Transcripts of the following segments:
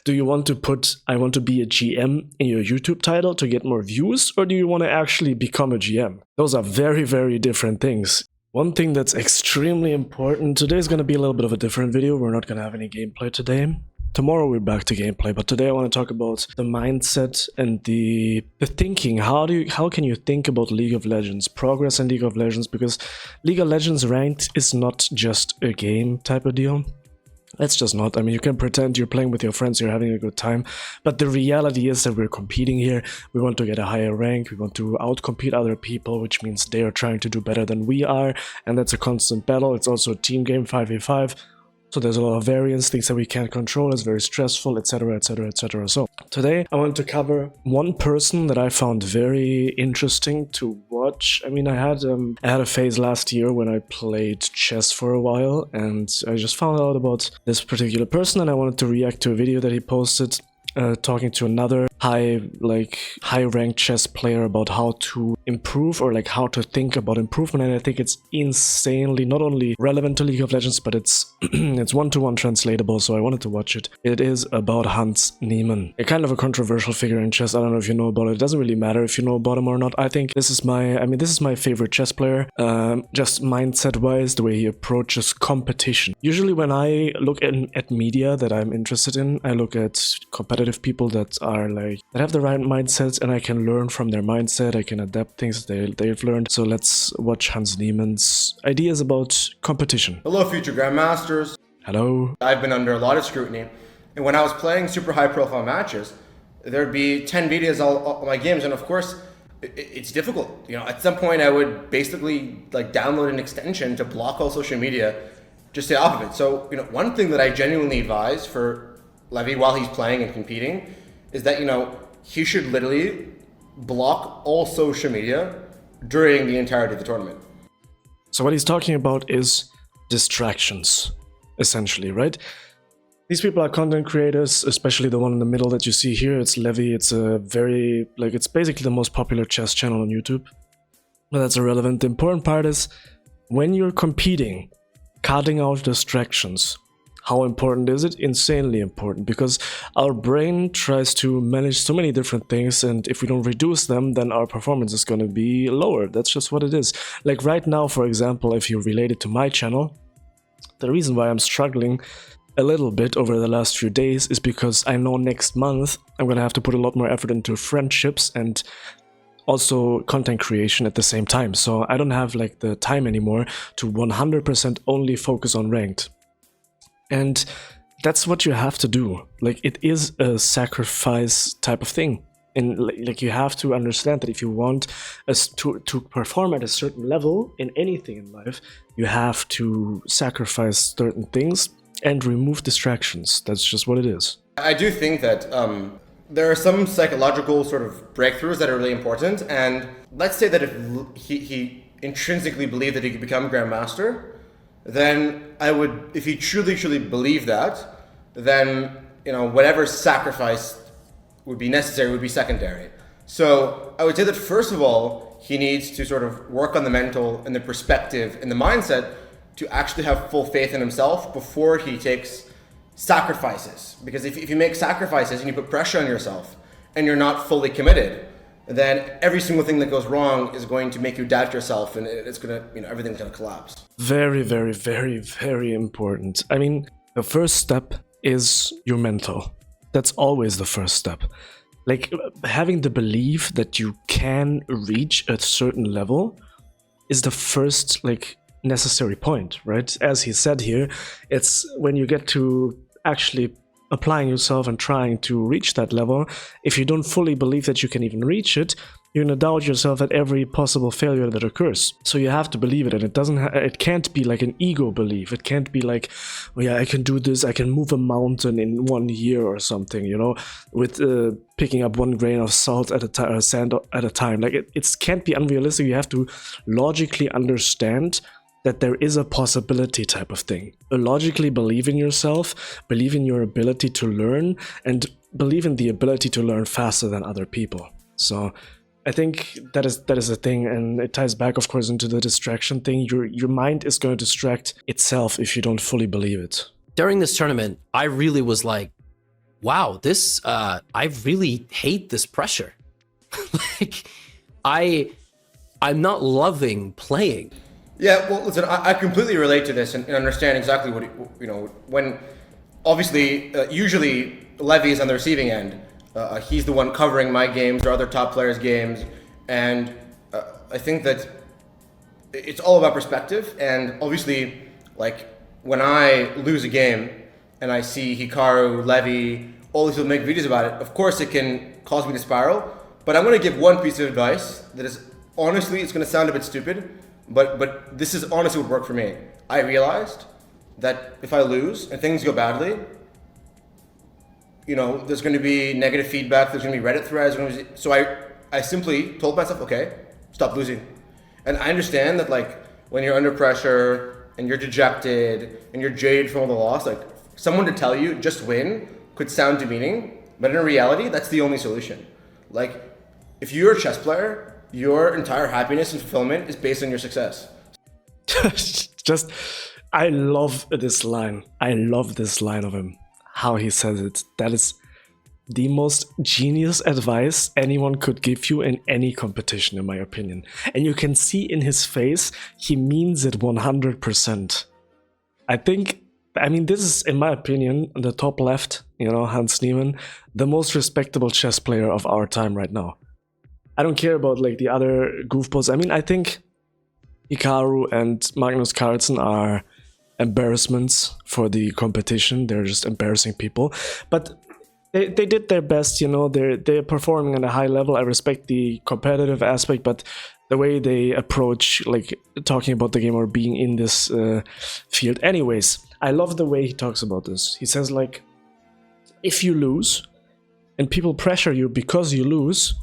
Do you want to put, I want to be a GM in your YouTube title to get more views, or do you want to actually become a GM? Those are very, very different things. One thing that's extremely important, today is going to be a little bit of a different video. We're not going to have any gameplay today. Tomorrow we're back to gameplay, but today I want to talk about the mindset and the thinking. How can you think about League of Legends, progress in League of Legends? Because League of Legends ranked is not just a game type of deal. It's just not. I mean, you can pretend you're playing with your friends, you're having a good time, but the reality is that we're competing here. We want to get a higher rank, we want to outcompete other people, which means they are trying to do better than we are, and that's a constant battle. It's also a team game, 5v5. So there's a lot of variance, things that we can't control, it's very stressful, etc, etc, etc. So today I want to cover one person that I found very interesting to watch. I mean, I had a phase last year when I played chess for a while, and I just found out about this particular person, and I wanted to react to a video that he posted talking to another high-ranked chess player about how to improve, or like how to think about improvement. And I think it's insanely not only relevant to League of Legends, but it's it's one-to-one translatable, so I wanted to watch it. It is about Hans Niemann, a kind of a controversial figure in chess. I don't know if you know about it. It doesn't really matter if you know about him or not. I think this is my favorite chess player, just mindset-wise, the way he approaches competition. Usually when I look at media that I'm interested in, I look at competitive people that are that have the right mindsets, and I can learn from their mindset. I can adapt things they've learned. So let's watch Hans Niemann's ideas about competition. Hello, future grandmasters. Hello. I've been under a lot of scrutiny, and when I was playing super high-profile matches, there'd be 10 videos all my games, and of course, it's difficult. You know, at some point, I would basically download an extension to block all social media, just stay off of it. So, you know, one thing that I genuinely advise for Levy while he's playing and competing is that, you know, he should literally block all social media during the entirety of the tournament. So what he's talking about is distractions, essentially, right? These people are content creators, especially the one in the middle that you see here. It's Levy. It's a very, it's basically the most popular chess channel on YouTube. But that's irrelevant. The important part is when you're competing, cutting out distractions. How important is it? Insanely important, because our brain tries to manage so many different things, and if we don't reduce them, then our performance is going to be lower. That's just what it is. Like right now, for example, if you relate it to my channel, the reason why I'm struggling a little bit over the last few days is because I know next month I'm going to have to put a lot more effort into friendships and also content creation at the same time. So I don't have the time anymore to 100% only focus on ranked. And that's what you have to do. It is a sacrifice type of thing. And you have to understand that if you want us to perform at a certain level in anything in life, you have to sacrifice certain things and remove distractions. That's just what it is. I do think that there are some psychological sort of breakthroughs that are really important. And let's say that if he intrinsically believed that he could become Grandmaster, then I would, if he truly believed that, then, you know, whatever sacrifice would be necessary would be secondary. So I would say that first of all, he needs to sort of work on the mental and the perspective and the mindset to actually have full faith in himself before he takes sacrifices. Because if you make sacrifices and you put pressure on yourself and you're not fully committed, then every single thing that goes wrong is going to make you doubt yourself, and it's going to, you know, everything's going to collapse. Very, very, very, very important. I mean, the first step is your mental. That's always the first step. Having the belief that you can reach a certain level is the first, necessary point, right? As he said here, it's when you get to actually applying yourself and trying to reach that level, if you don't fully believe that you can even reach it, you're gonna doubt yourself at every possible failure that occurs. So you have to believe it, and it can't be like an ego belief. It can't be like, oh yeah, I can do this, I can move a mountain in 1 year or something, you know, with picking up 1 grain of salt at a time, or sand at a time. It can't be unrealistic. You have to logically understand that there is a possibility type of thing. Logically believe in yourself, believe in your ability to learn, and believe in the ability to learn faster than other people. So I think that is a thing, and it ties back, of course, into the distraction thing. Your mind is going to distract itself if you don't fully believe it. During this tournament, I really was like wow, this I really hate this pressure. Like, I'm not loving playing. Yeah, well, listen, I completely relate to this and understand exactly what, when obviously, usually Levy is on the receiving end. He's the one covering my games or other top players' games. And I think that it's all about perspective. And obviously, like, when I lose a game and I see Hikaru, Levy, all these people make videos about it, of course it can cause me to spiral. But I'm going to give one piece of advice that is, honestly, it's going to sound a bit stupid, but this is honestly what worked for me. I realized that if I lose and things go badly, there's going to be negative feedback, there's going to be Reddit threads. So I simply told myself, okay, stop losing. And I understand that, like, when you're under pressure and you're dejected and you're jaded from all the loss, like, someone to tell you just win could sound demeaning, but in reality, that's the only solution. Like, if you're a chess player, your entire happiness and fulfillment is based on your success. I love this line. I love this line of him, how he says it. That is the most genius advice anyone could give you in any competition, in my opinion. And you can see in his face, he means it 100%. I mean, this is, in my opinion, on the top left, Hans Niemann, the most respectable chess player of our time right now. I don't care about, like, the other goofballs. I mean, I think Hikaru and Magnus Carlsen are embarrassments for the competition. They're just embarrassing people. But they did their best, they're performing at a high level. I respect the competitive aspect, but the way they approach, like, talking about the game or being in this field. Anyways, I love the way he talks about this. He says, like, if you lose and people pressure you because you lose,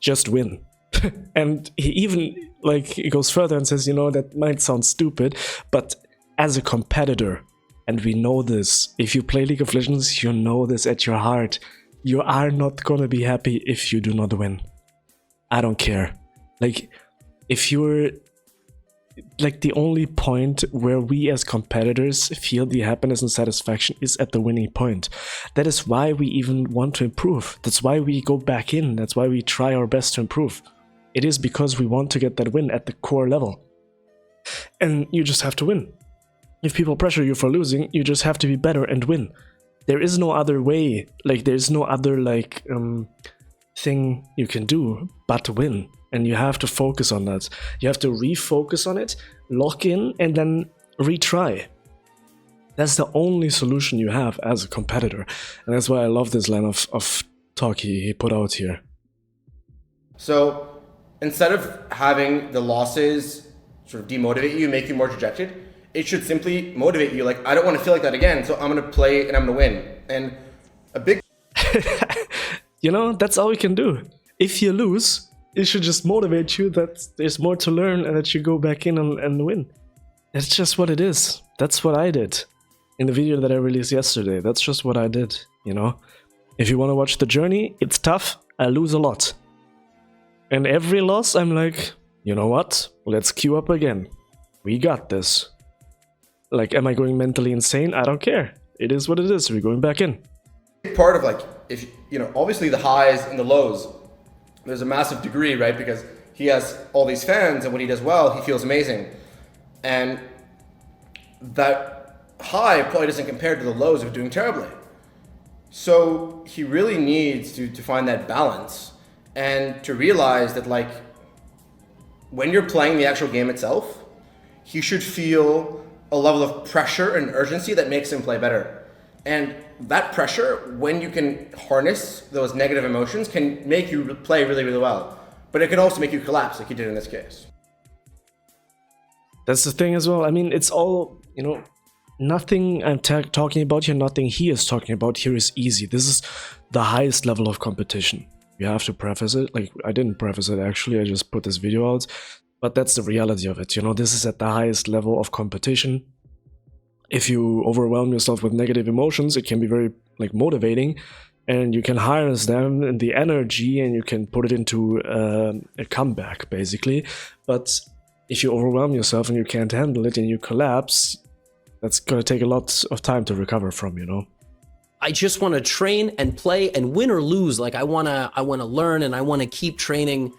just win. And he even, like, he goes further and says, that might sound stupid, but as a competitor, and we know this, if you play League of Legends, you know this at your heart, you are not gonna be happy if you do not win. I don't care. Like, if you're, like, the only point where we as competitors feel the happiness and satisfaction is at the winning point. That is why we even want to improve. That's why we go back in. That's why we try our best to improve. It is because we want to get that win at the core level. And you just have to win. If people pressure you for losing, you just have to be better and win. There is no other way. Like, there's no other, like, thing you can do but win. And you have to focus on that. You have to refocus on it, lock in, and then retry. That's the only solution you have as a competitor. And that's why I love this line of talk he put out here. So instead of having the losses sort of demotivate you, make you more dejected, it should simply motivate you. Like, I don't want to feel like that again, so I'm going to play and I'm going to win. And a big... That's all we can do. If you lose, it should just motivate you that there's more to learn and that you go back in and win. That's just what it is. That's what I did in the video that I released yesterday. That's just what I did, If you want to watch the journey, it's tough. I lose a lot. And every loss, I'm like, you know what? Let's queue up again. We got this. Like, am I going mentally insane? I don't care. It is what it is. We're going back in. Part of, like, if obviously the highs and the lows, there's a massive degree, right? Because he has all these fans, and when he does well, he feels amazing. And that high probably doesn't compare to the lows of doing terribly. So he really needs to find that balance and to realize that, like, when you're playing the actual game itself, he should feel a level of pressure and urgency that makes him play better. And that pressure, when you can harness those negative emotions, can make you play really, really well. But it can also make you collapse, like you did in this case. That's the thing as well. I mean, it's all, nothing I'm talking about here, nothing he is talking about here is easy. This is the highest level of competition. You have to preface it. Like, I didn't preface it, actually. I just put this video out. But that's the reality of it. This is at the highest level of competition. If you overwhelm yourself with negative emotions, it can be very, like, motivating, and you can harness them and the energy, and you can put it into a comeback, basically. But if you overwhelm yourself and you can't handle it and you collapse, that's gonna take a lot of time to recover from, I just want to train and play and win or lose. Like I want to learn and I want to keep training.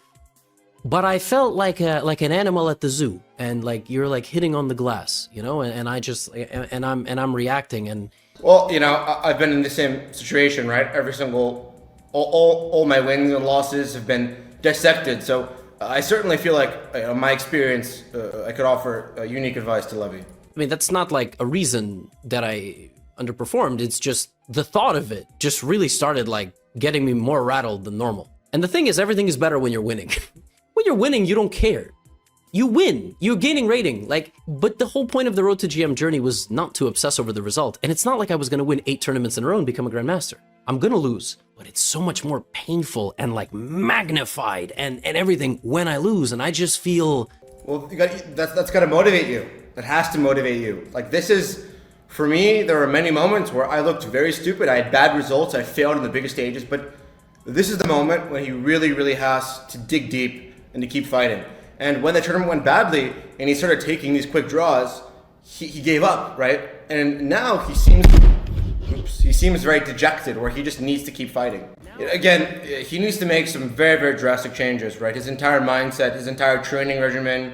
But I felt like an animal at the zoo, and like you're like hitting on the glass, you know, and I just and I'm reacting. And well, you know, I've been in the same situation, right? Every single all my wins and losses have been dissected. So I certainly feel like my experience, I could offer unique advice to Levy. I mean, that's not like a reason that I underperformed. It's just the thought of it just really started like getting me more rattled than normal. And the thing is, everything is better when you're winning. When you're winning, you don't care. You win. You're gaining rating. Like, but the whole point of the Road to GM journey was not to obsess over the result. And it's not like I was going to win 8 tournaments in a row and become a Grandmaster. I'm going to lose, but it's so much more painful and like magnified and everything when I lose. And I just feel... Well, that's got to motivate you. It has to motivate you. Like this is, for me, there were many moments where I looked very stupid. I had bad results. I failed in the biggest stages, but this is the moment when he really, really has to dig deep and to keep fighting. And when the tournament went badly and he started taking these quick draws, he gave up, right? And now he seems very dejected, where he just needs to keep fighting. Again, he needs to make some very, very drastic changes, right? His entire mindset, his entire training regimen,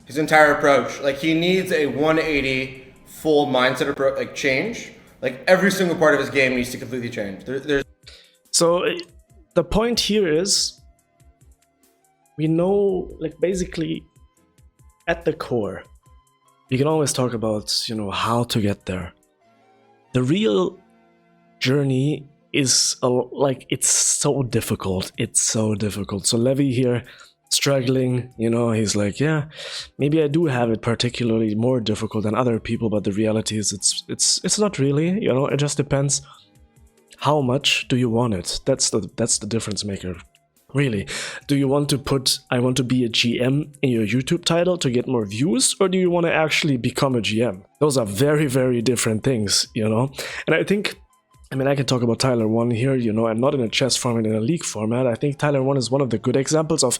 his entire approach. Like he needs a 180 full mindset approach, like change. Like every single part of his game needs to completely change. So the point here is, we know, like basically at the core, you can always talk about, you know, how to get there. The real journey is like, it's so difficult. It's so difficult. So Levy here struggling, you know, he's like, yeah, maybe I do have it particularly more difficult than other people, but the reality is it's not really, you know, it just depends how much do you want it. That's the difference maker. Really, do you want to put I want to be a GM in your YouTube title to get more views, or do you want to actually become a GM? Those are very, very different things, you know? And I think, I mean, I can talk about Tyler 1 here, you know, and not in a chess format, in a league format. I think Tyler 1 is one of the good examples of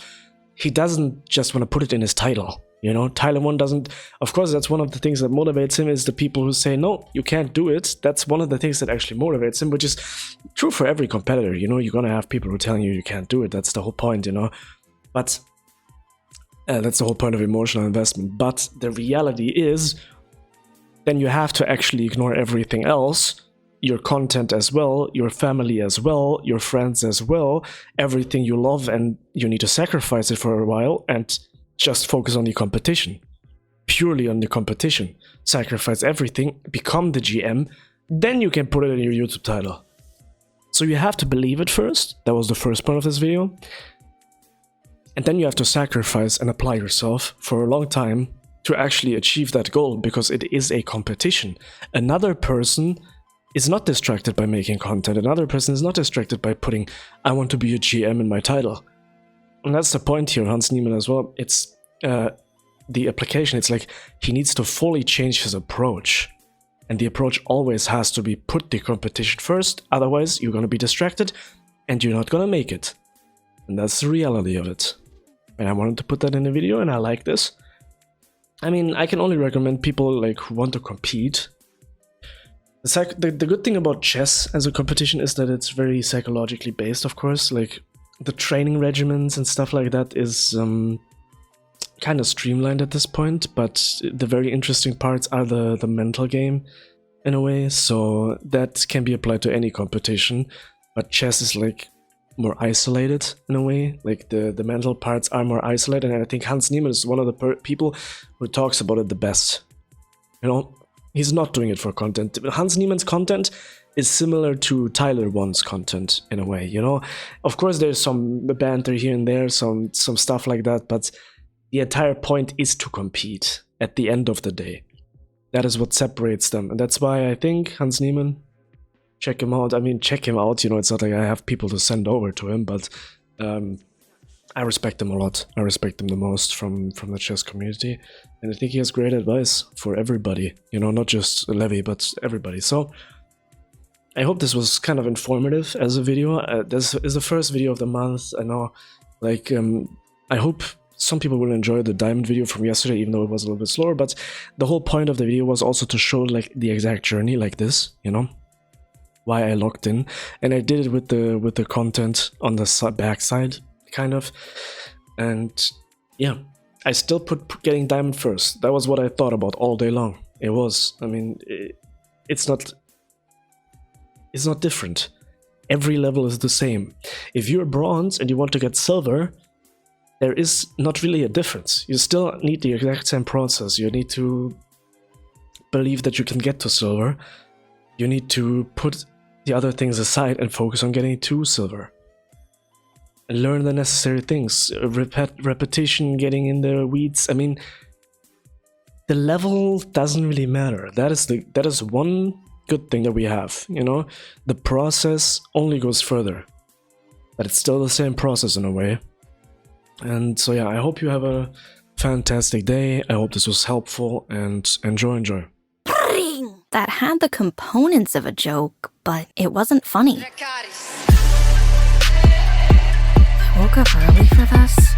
he doesn't just want to put it in his title, you know? Tyler 1 doesn't, of course, that's one of the things that motivates him, is the people who say, no, you can't do it. That's one of the things that actually motivates him, which is true for every competitor, you know? You're gonna have people who are telling you can't do it. That's the whole point, you know? But that's the whole point of emotional investment. But the reality is, then you have to actually ignore everything else, your content as well, your family as well, your friends as well, everything you love, and you need to sacrifice it for a while and just focus on the competition. Purely on the competition. Sacrifice everything, become the GM, then you can put it in your YouTube title. So you have to believe it first. That was the first part of this video. And then you have to sacrifice and apply yourself for a long time to actually achieve that goal, because it is a competition. Another person is not distracted by making content. Another person is not distracted by putting, I want to be a GM in my title. And that's the point here, Hans Niemann as well. It's the application. It's like he needs to fully change his approach. And the approach always has to be put the competition first. Otherwise, you're going to be distracted and you're not going to make it. And that's the reality of it. And I wanted to put that in the video, and I like this. I mean, I can only recommend people like who want to compete. The good thing about chess as a competition is that it's very psychologically based, of course. Like the training regimens and stuff like that is kind of streamlined at this point, but the very interesting parts are the mental game in a way. So that can be applied to any competition, but chess is like more isolated in a way. Like the mental parts are more isolated, and I think Hans Niemann is one of the people who talks about it the best. You know, he's not doing it for content. Hans Niemann's content is similar to Tyler 1's content in a way, you know. Of course, there's some banter here and there, some stuff like that, but the entire point is to compete at the end of the day. That is what separates them, and that's why I think Hans Niemann, check him out. I mean, check him out, you know, it's not like I have people to send over to him, but I respect him a lot. I respect him the most from the chess community, and I think he has great advice for everybody, you know, not just Levy, but everybody. So I hope this was kind of informative as a video. This is the first video of the month. I know, like, I hope some people will enjoy the diamond video from yesterday, even though it was a little bit slower, but the whole point of the video was also to show like the exact journey like this, you know. why I logged in, and I did it with the content on the back side, kind of. And yeah, I still put getting diamond first. That was what I thought about all day long. It was. I mean, it's not different. Every level is the same. If you're bronze and you want to get silver, there is not really a difference. You still need the exact same process. You need to believe that you can get to silver. You need to put the other things aside and focus on getting to silver. And learn the necessary things. Repetition, getting in the weeds. I mean, the level doesn't really matter. That is one good thing that we have, you know? The process only goes further. But it's still the same process in a way. And so yeah, I hope you have a fantastic day. I hope this was helpful, and enjoy. That had the components of a joke, but it wasn't funny. I woke up early for this.